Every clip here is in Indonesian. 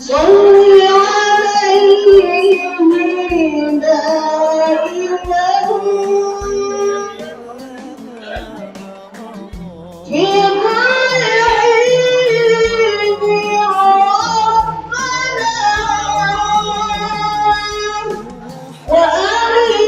صل عليه دائما في كل حين يا ربنا وآله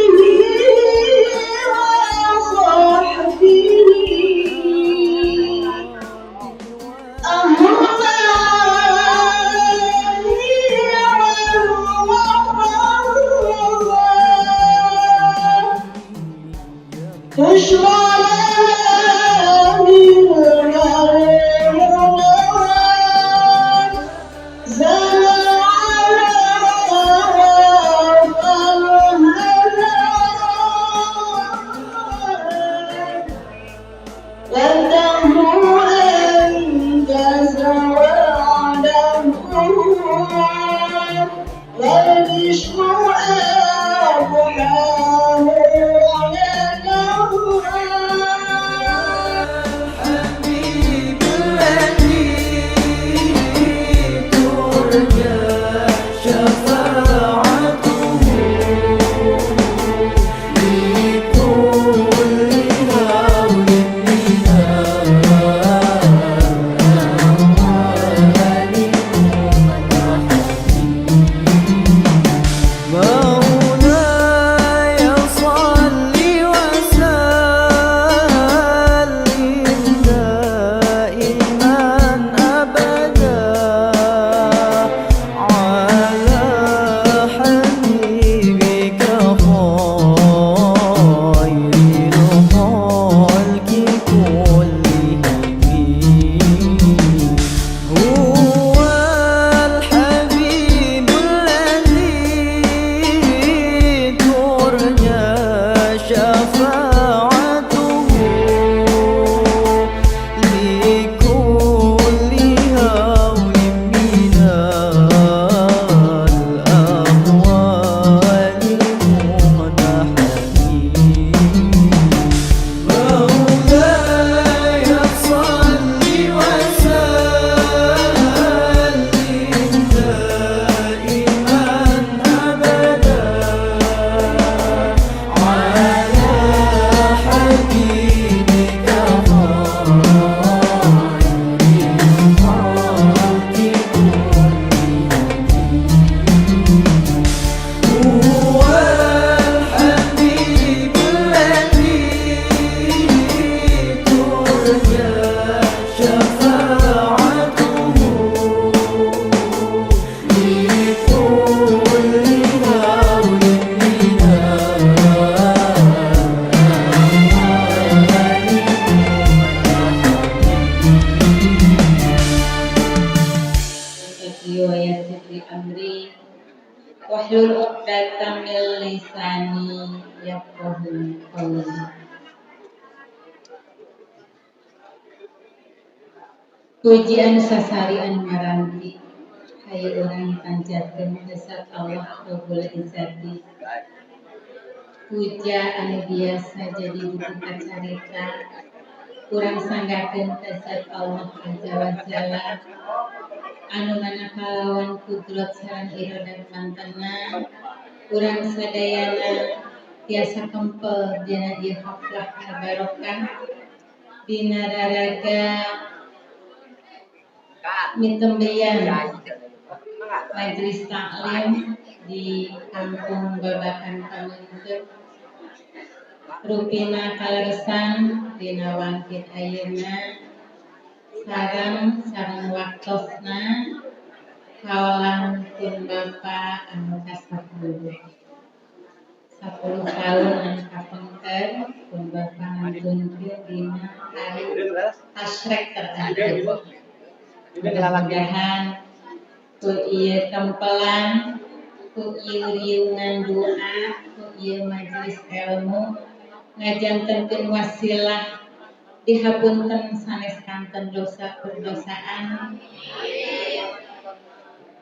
wahlul 'uqdatam min lisani yafqahu qawli. Puji anu sasari anu maranti hayu urang panjatkeun dasar Allah Rabbul Izzati. Puja anu biasa jadi buku carita urang sanggakeun dasar Allah Azza wa Jalla anu manakalawan kudrat sareng iradat mantena urang sadayana tiasa kempel dina ieu haflah barokah dina raraga mitembeyan majelis taklim di kampung Babakan Pamengkeut rupina kaleresan dina wangkit ayeuna sareng waktosna kawalan pun Bapa anu kasapuluh 10 tahun anu kapengker pun Bapa ngajungkeun dina hari asrek terakhir. Mudah-mudahan ku ieu tempelan, ku ieu riungan doa, ku ieu majelis ilmu ngajantenkeun wasilah dihapunten sanes kanten dosa perdosaan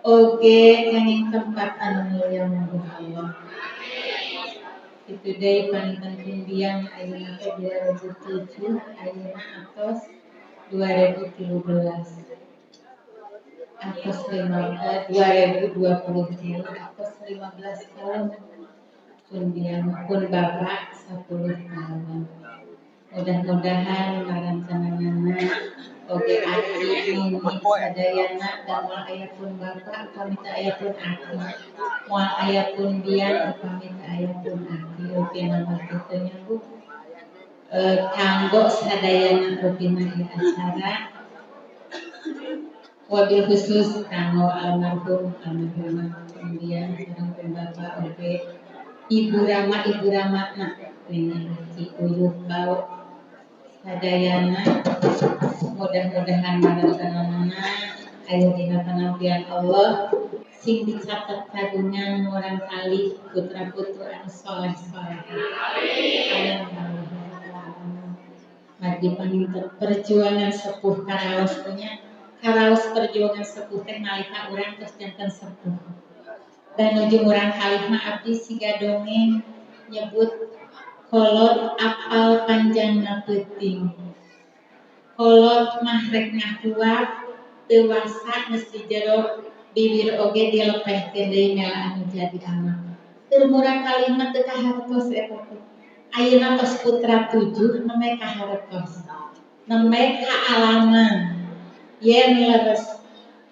oge kenging tempat anu mulia mungguh Allah. Itu deui paninten kundiang ayeuna teh 2007 ayeuna atos 2013. Apes 2020 apes 15 tahun kemudian pun bapak 10 tahun. Mudah-mudahan marancanganana oge aki ini sadayana dan moal aya pun bapak pamita aya pun aki moal aya pun bian pamita aya pun aki oge nama kitu nya Bu kanggo sadayana rupina ieu acara wabil khusus kanggo almarhumah kemudian sareng pun bapak oge Ibu Rama na ini Ci Uyuh Bau sadayana mudah-mudahan marantanana aya dina panampian Allah sing dicatat kagungan orang kali putra-putri anu saleh-saleh. Amin. Mari paninten perjuangan sepuh karaos punya karaos perjuangan sepuh teh nalika urang tos janten sepuh. Dan ujung urang kalimah abdi siga dongeng nyebut kolot apal panjangna peuting. Kolot mah rek ngakuat dewasa geus di jero bibir oge dilepehkeun deui mela anu jadi anak. Teu murang kalimat teu kahartos eta teh. Ayeuna tos putra 7 nemeh kahartos. Nemeh kaalaman. Yen leres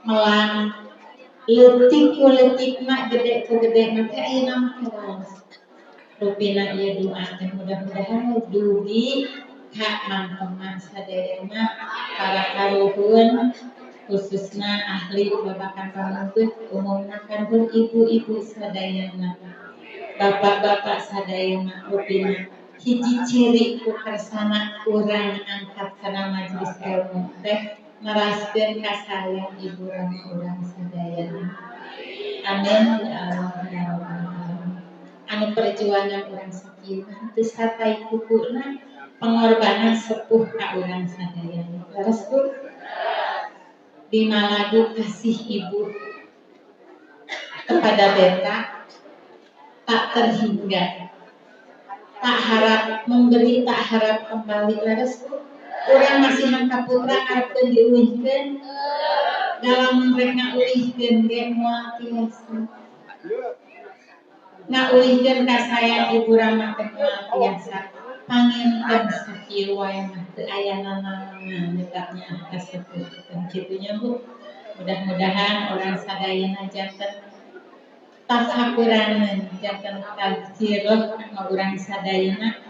melang leutik ku leutikna gede ku gedena teh ayeuna mah kawaos. Rupina ieu doa teh mudah-mudahan dugi ka mangkema sadayana para karuhun khususna ahli babakan panuntut umumna karuhun ibu-ibu sadayana bapak-bapak sadayana rupina hiji ciri ku kersana urang angkat kana majelis ilmu teh naraskeun kasayang ibu rama urang sadayana. Amin ya Allah ya Rabbal alamin. Anu perjuangan urang sakieu teu satai pupuna pengorbanan sepuh ka urang sadayana. Leres Bu? Dina lagu kasih ibu kepada beta tak terhingga, tak harap memberi, tak harap kembali. Leres Bu? Urang masihan ka putra arepkeun diulihkeun dalam rek ngaulihkeun ge moal tiasa. Ngaulihkeun kasayang ibu Rama teh moal tiasa. Panginten sakieu wae mah teu aya nanaonan nyebabnya kasepuh kitu nya Bu. Mudah-mudahan orang sadayana janten tasakuraneun janten tazkirah ka urang sadayana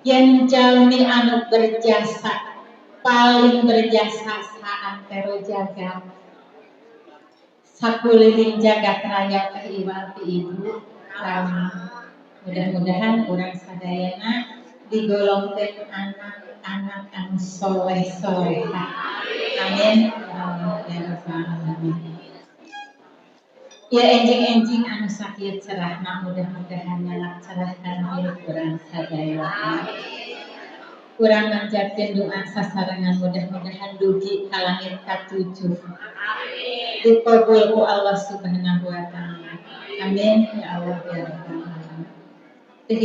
yen jalmi anu berjasa paling berjasa saantero jagat sakuliling jagat raya teh ibu Rama. Mudah-mudahan urang sadayana digolongkeun anak-anak anu soleh-solehah. Amin ya rabbal alamin. Ya enjing-enjing anu sakieu cerahna mudah-mudahan nyalak cerahkan hirup urang sadayana. Urang manjatkeun doa sasarengan mudah-mudahan dugi ka langit ka-7. Dikabul ku Allah Subhanahu wa taala. Amin ya Allah ya rabbal alamin. Teu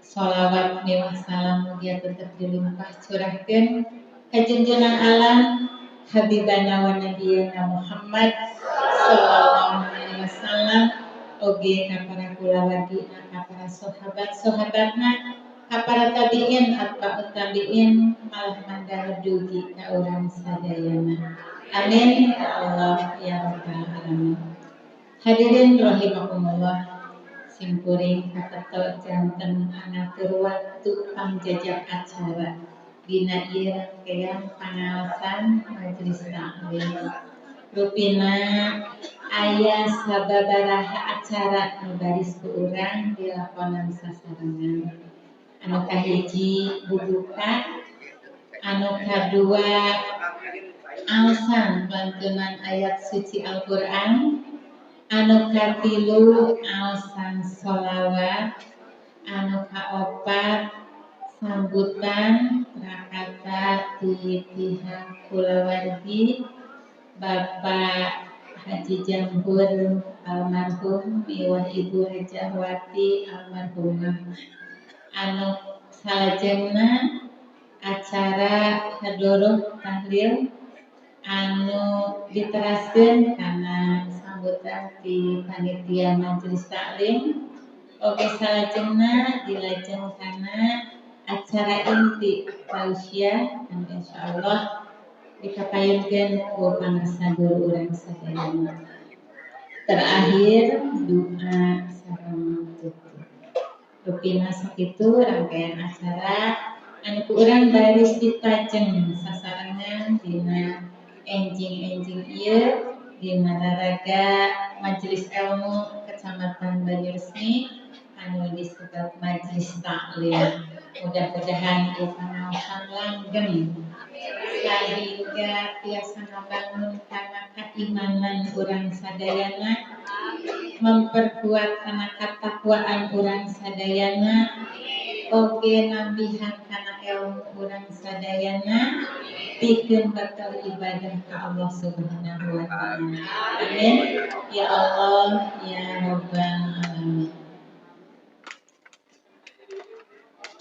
sholawat miwah salam mugia tetep dilimpah curahkeun ka junjungan alam habibana wa nabiyana Muhammad sallallahu alaihi wasallam oge ka para kulawargina ka para sahabat-sahabatna ka para tabiin atba'ut tabiin malah mandala dugi ka urang sadayana. Amin ya Allah ya rabbal alamin. Hadirin rahimakumullah. Simkuring katetel janten ngatur waktu pangjajak acara dina ieu rangkaian pangalasan majelis taklim. Rupina aya sababaraha acara nu baris ku urang dilakonan sasarengan. Anu kahiji bubuka, anu kadua alsan lantunan ayat suci Al-Qur'an, anu katilu alsan sholawat, anu kaopat sambutan rakata ti pihak kulawargi Bapak Haji Jambur almarhum miwah Ibu Hajahwati almarhumah. Anu salajengna acara hadoroh tahlil anu diteraskeun kana sambutan ti panitia majelis taklim oge salajengna dilajeng kana acara inti tausiah anu insyaallah dikapayunkeun ku pangarsa guru urang sadayana. Terakhir doa sareng tutup. Rupina sakitu rangkaian acara anu ku urang baris dipajeng sasarengan dina enjing-enjing ieu dina raraga Majelis Ilmu Kecamatan Banjuresmi anu disebut Majelis Taklim. Mudah-mudahan ieu pangaosan langgeng sehingga tiasa ngabangun kana keimanan urang sadayana, memperkuat kana katakwaan urang sadayana, oge nambihan kana ilmu urang sadayana, pikeun bakal ibadah ka Allah Subhanahu wa taala. Amin. Ya Allah ya Rabbal alamin.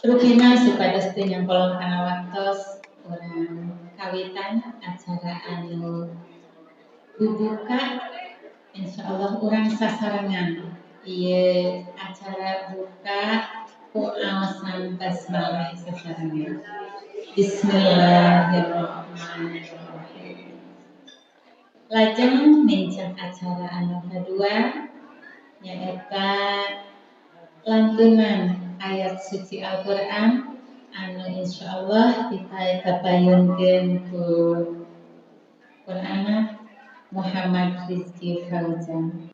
Rupina supados teu nyangkolong kana waktos urang kawitan acara anu buka insyaallah urang sasarengan ieu acara buka ku aosan basmalah sasarengan. Bismillahirrahmanirrahim. Lajeng mencet acara anu kadua nyaeta lantunan ayat suci Al-Qur'an anu insyaallah kita kapayunkeun ku Qur'ana Muhammad Rizki Fauzan.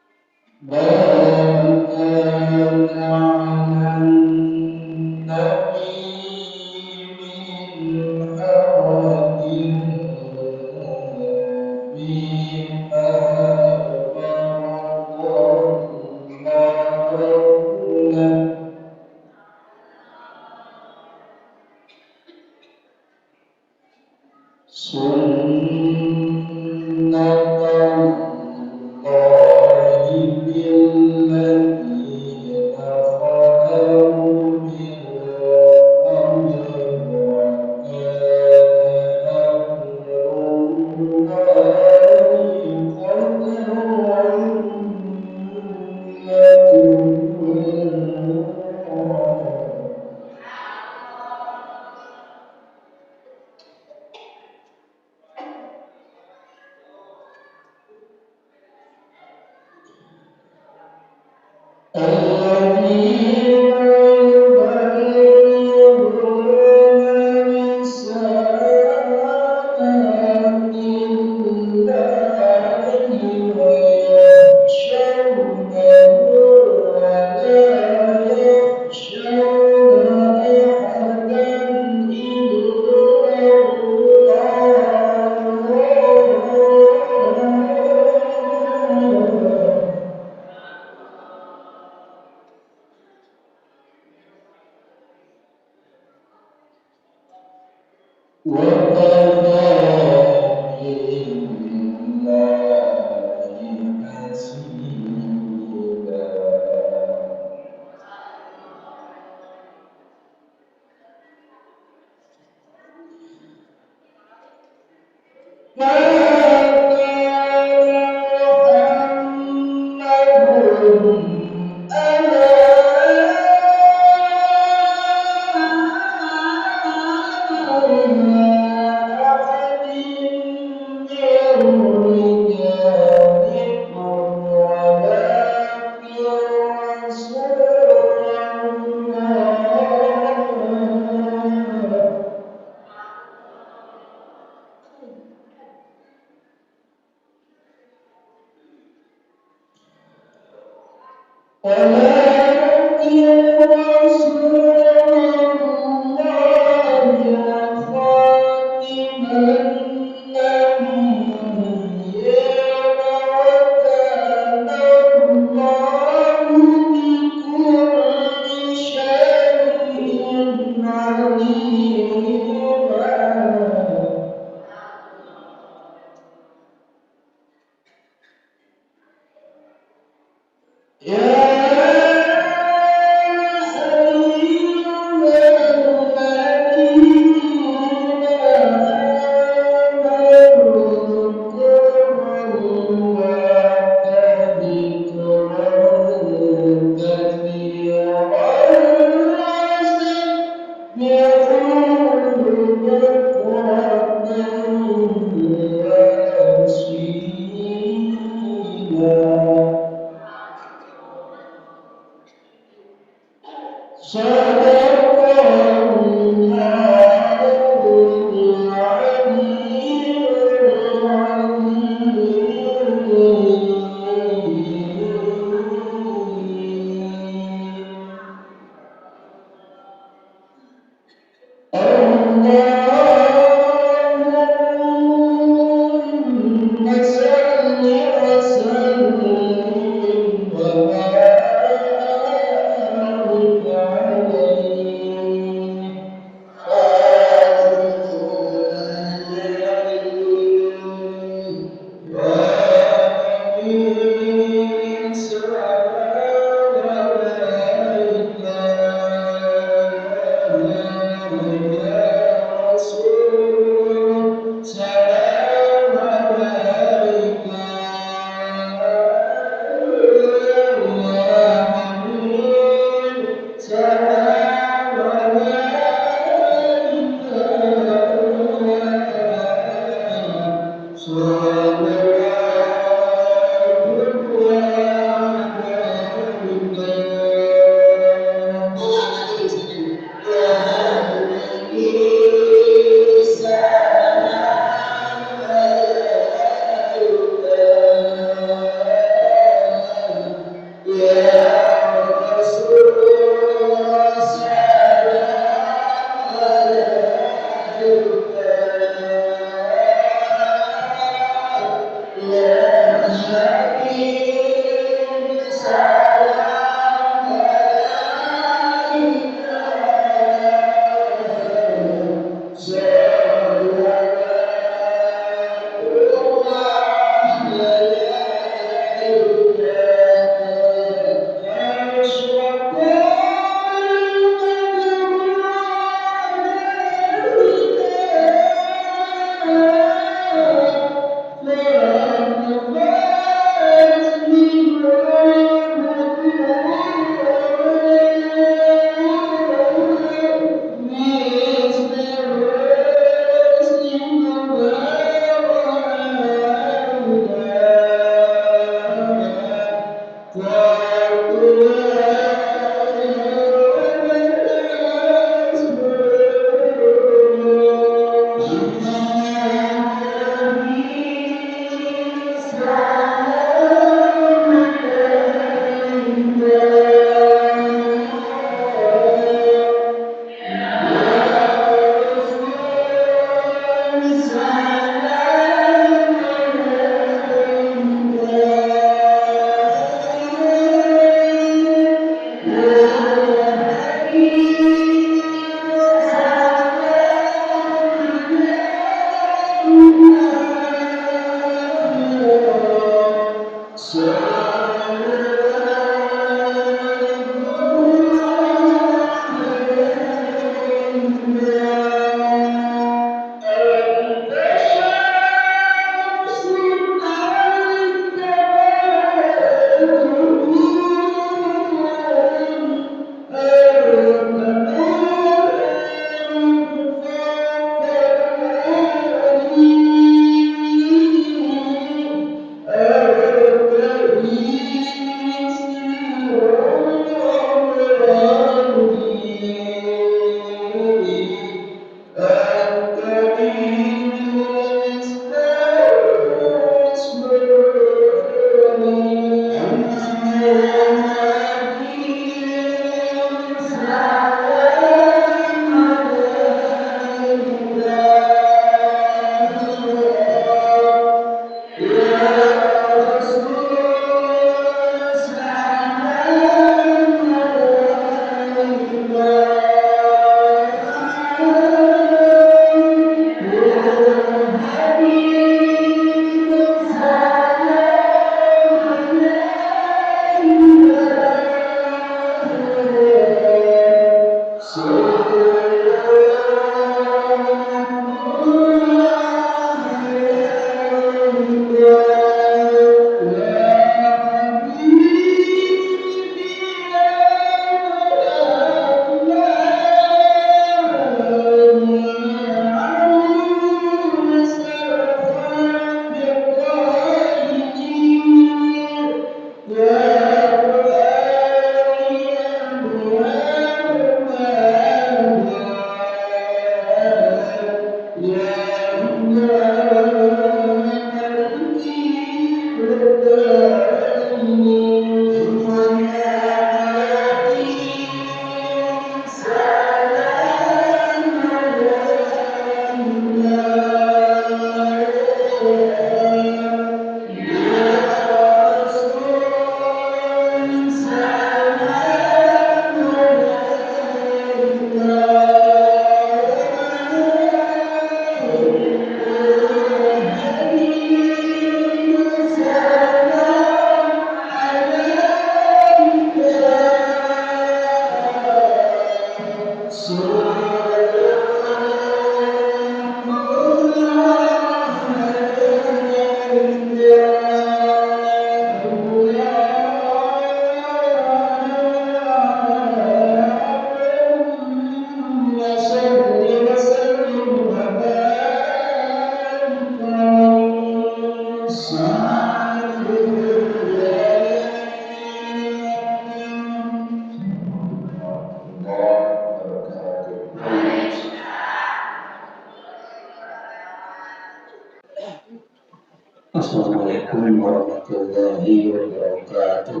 Assalamualaikum warahmatullahi wabarakatuh.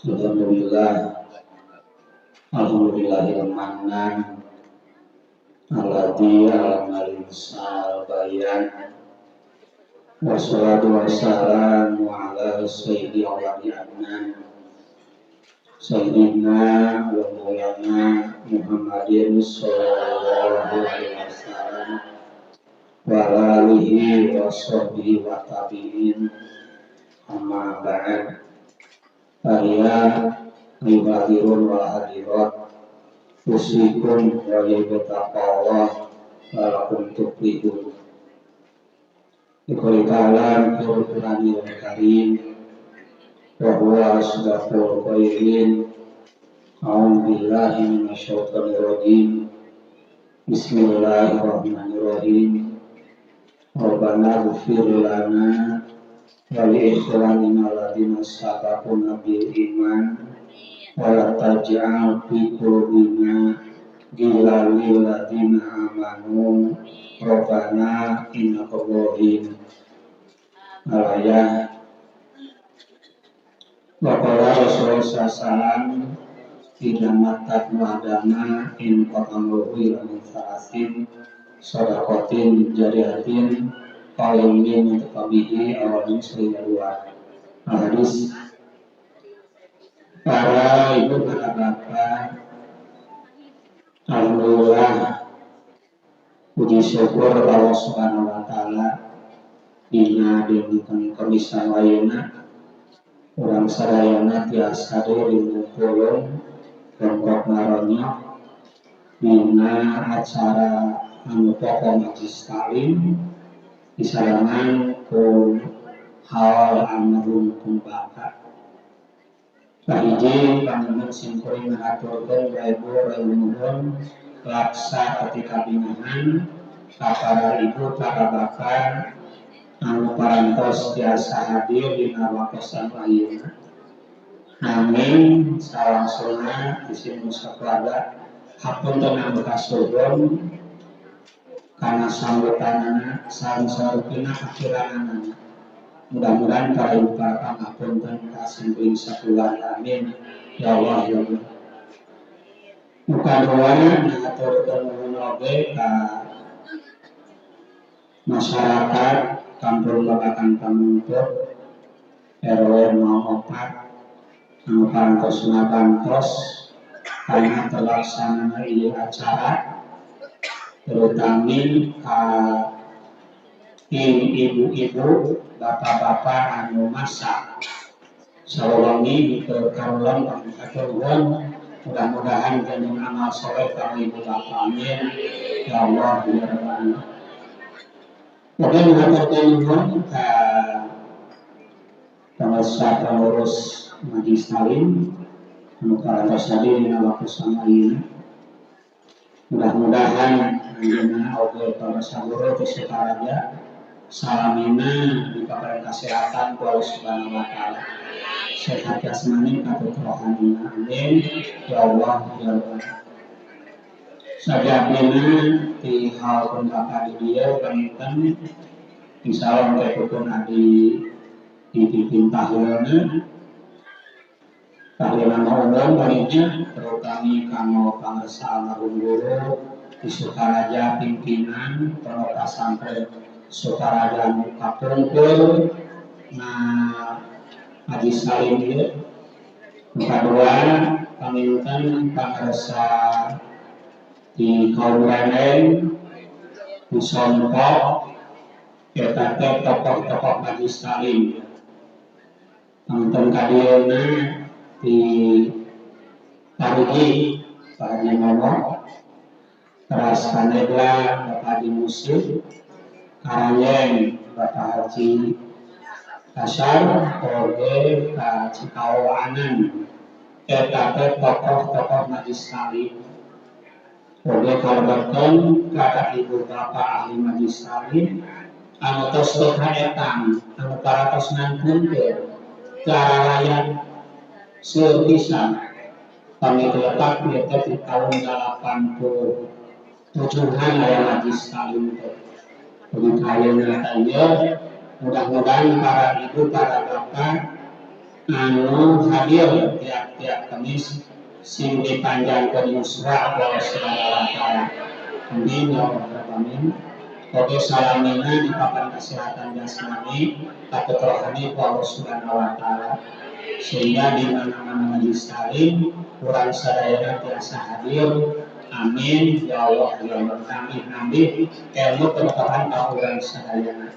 Alhamdulillah, alhamdulillahirrahmanirrahim. Alladzi alamal insal bayan. Wassalatu wassalamu ala sayyidi awwali adnan. Sayyidina wa maulana Muhammadin sallallahu alaihi wasallam wa alihi wa sahbihi wa tabi'in. Amma ba'd. Ayya ibadirun wa hadirat usikum wa ibtaqallah wa lakum tuflihun. Dikuli ta'ala fil Qur'anil Karim wa huwa asdaqul qailin. A'udzu billahi minasyaitonir rajim. Bismillahirrahmanirrahim. Rabbana ighfir lana wa li ikhwanina alladziina sabaquna bil iman wa la taj'al fi qulubina ghillan lil ladziina amanu rabbana innaka rahim. Al-ayah. Waqala Rasulullah sallallahu idamat mu'adama in qatamruhi wa salasin sadaqatin jariyatin qalimin tabihi awalin selidua. Hadis. Para ibu para bapak, alhamdulillah, puji syukur Allah Subhanahu wa taala dina dinten Kamis ayeuna urang sadayana tiasa deui tulung kelompok ngaronya dina acara anu pokok majlis taklim disarangan ku hal amrun kumbaka. Kahiji panjenengan simkuring ngaturkeun ibu laksa ketika binahan para ibu para bapak anu parantos tiasa hadir dina wakosan ayeuna. Amin. Salangsungna isim sakeluarga hapunten anu kasuhun kana sambutanana sareng sarupina akhiranana. Mudah-mudahan para ibu para hapunten kasimpuling sakeluarga. Amin. Ya Allah ya Allah. Muka doa ngaturkeun nuhun oge ka masyarakat Kampung Babakan Pamuntut RW 04 anu parantos ngabantos karena terlaksana ieu acara, terutami ka ibu-ibu bapak-bapak anu masak sawewangi diperkarulan pangkaturun. Mudah-mudahan dengan amal soleh kami ibu bapak. Amin. Ya Allah ya Rabbana. Kemudian mengaturkan nuhun ka pengurus Majlis Taklim anu parantos hadir dina waktu samayeuna. Mudah-mudahan anjeunna oge para saguru teh sakaraja salamina dipabari kasehatan ku Allah Subhanahu wa taala. Sehat jasmani katut rohanina. Amin. Ya Allah ya Rabbana. Sajabina ti hal pendaka di dieu panginten insyaallah teh pupun adi dipimpin tahlilna. Tahlilan umum barinya terutami kanggo pangresa almarhum guru di Sukaraja pimpinan pondok pesantren Sukaraja nu kapungkur na Haji Salim ieu Kedua, paminten pangarsa di kaum Renen, di Sompok, eta teh tokoh-tokoh Majlis Talim. Paminten kadieuna di Parigi, Pak Haji Momo, teras Kanegla, Bapak Haji Muslim, Karangeng, Bapak Haji Kasar, Oge, Pak Cikau Anan, eta teh tokoh-tokoh Majlis Talim. Oge kalebetkeun ka Ibu Bapak ahli Majlis Talim, anu tos teu kaetang, anu paratos nangkeunkeun ke arah rakyat seueur pisan. Kami terletak di tahun 87-an aya Majlis Talim teh. Jadi ayeuna teh mudah-mudahan para ibu, para bapak anu hadir tiap-tiap Kamis sing dipanjangkeun yuswa Allah Subhanahu wa taala. Amin ya rabbal alamin. Oke salamina di papan kesehatan jasmani, takut rohani Allah Subhanahu wa taala. Sehingga di mana-mana Majlis Talim kurang sadayana tiasa hadir. Amin ya Allah ya Rabbal alamin. Amin. Ilmu pengetahuan kurang sadayana.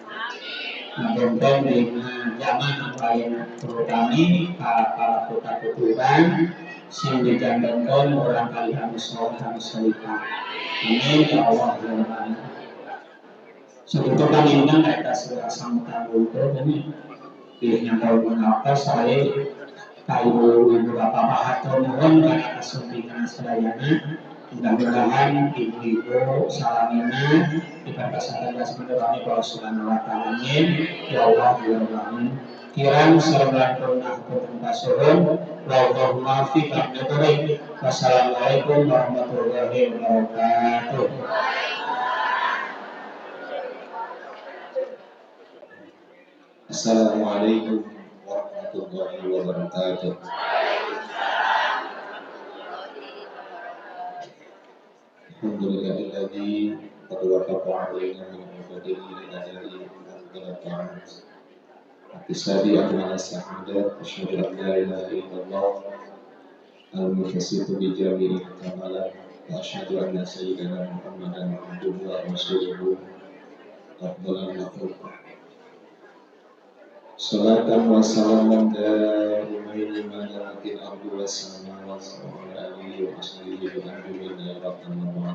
Benten dengan zaman ayeuna terutama para putra-puturan sing dijantankeun orang kali anu saleh anu salihah. Amin ya Allah ya Rabbal alamin. Sekitu paminten eta segala sambutan ulun ini pilihnya tahun apa saya ibu bapak hatur nuhun kana kasumpingan sadayana. Mudah-mudahan ibu-ibu salamina diperkesan atas mendoakan Allah Subhanahu wa taala. Amin ya Allah ya Rabbal. Kirang sareng aku pasuhun Allahumma fi qadri. Wassalamualaikum warahmatullahi wabarakatuh. Assalamualaikum warahmatullahi wabarakatuh. Alhamdulillahilladzi qad waqafa 'alaina min ibadihi al-ajali al-ta'at. Akisadi amal as-sa'adat asyhadu an la ilaha illallah al-mufassitu bi jami'i kamalat wa asyhadu anna sayyidana Muhammadan abduhu wa rasuluhu afdhalul makhluq. Salatan wa salaman daimain liman yaratil abdu was samawati wa ala alihi wa ashabihi wa ajmain ya rabbal alamin.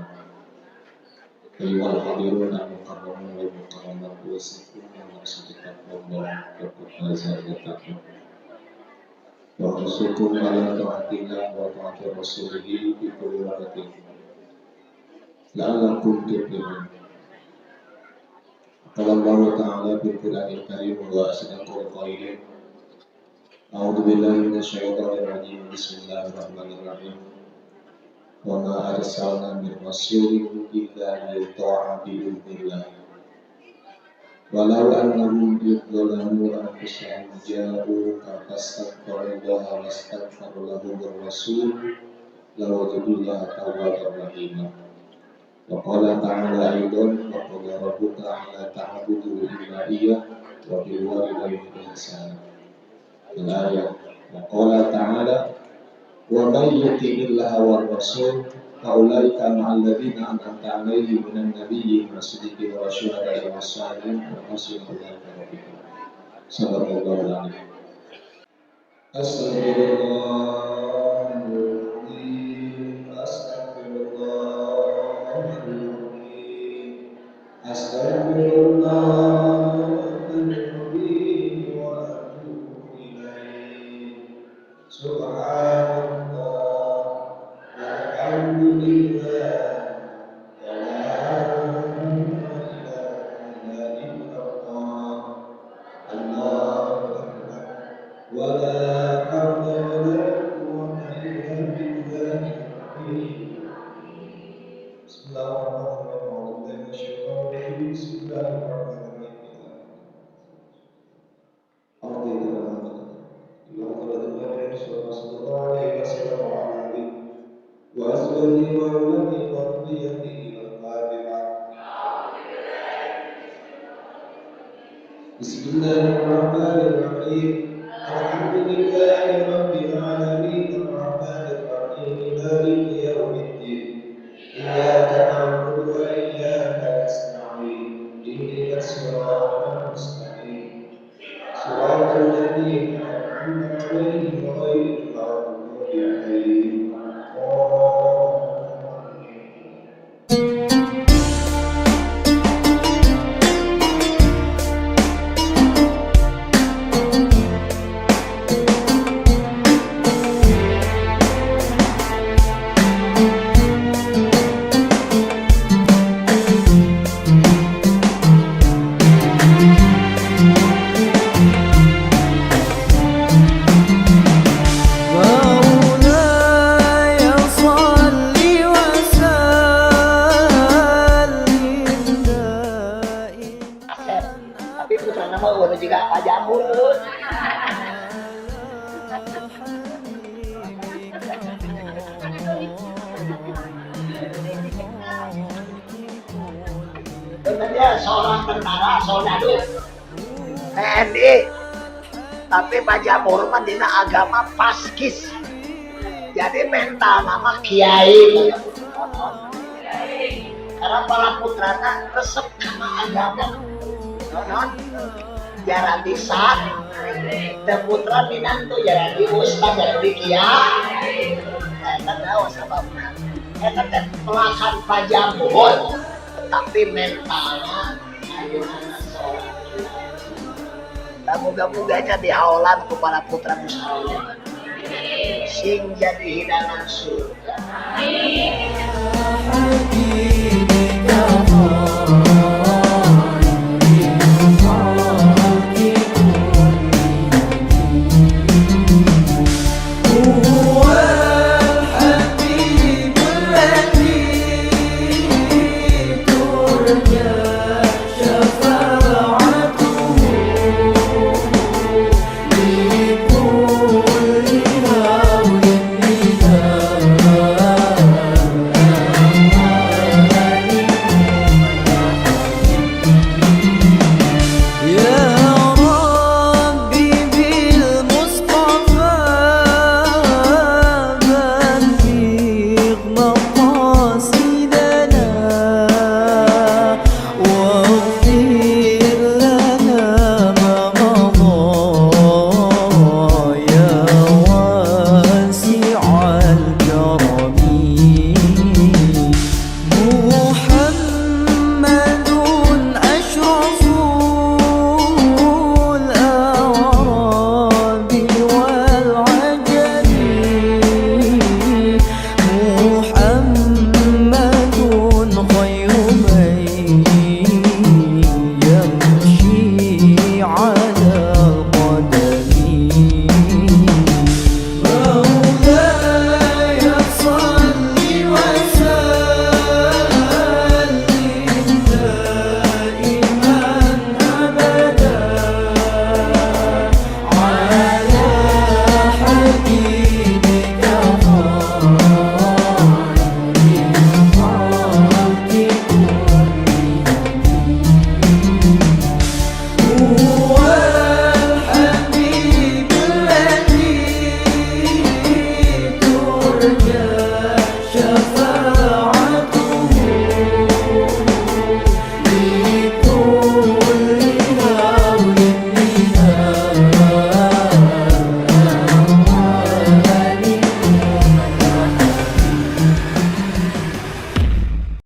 Ayyuhal hadirun al-mukarramun wal mukarramat wa sakun wa sadiqat Allah wa qadza yatakum. Wa rasukum ala ta'atillah wa ta'atir rasulihi bi kulli waqtin. La'allakum tuflihun. Qala Allah Ta'ala fil Qur'anil Karim wa asdaqul qailin. A'udzu billahi minasyaitonir rajim. Bismillahirrahmanirrahim. Wa ma arsalna min rasulin illa liyuta'a bi idznillah. Walau annahum yadhlamu anfusahum ja'uka fastaghfirullaha wastaghfara lahum ar-rasul lawajadullaha tawwabar rahim. Wa qala ta'ala aidan wa qala rabbuka alla ta'budu illa iyyah wa bil walidayni ihsana. Al-ayat. Wa qala ta'ala wa may yuti'illaha war rasul fa ulaika ma'al ladzina an'amta 'alaihim minan nabiyyin was-siddiqin wasyuhada'i was-shalihin wa hasuna ulaika rafiqa. Sadaqallahul 'azim. Astagfirullah. Bismillahirrahmanirrahim. Alhamdulillahirabbil alamin. seorang tentara soldadu. TNI. Tapi Pak Jamur mah dina agama paskis. Jadi mental nama kiai. Karena para putrana resep sama agama. Non jarang bisa. Dan putra minantu jarang di ustaz, jarang di kiai. Saya tahu sebabnya. Saya pelakan Pak Jamur. Tapi mentalnya ayo anak seorang. Moga-moganya diaulan kepada putra Muslim sing jadi hidangan surga.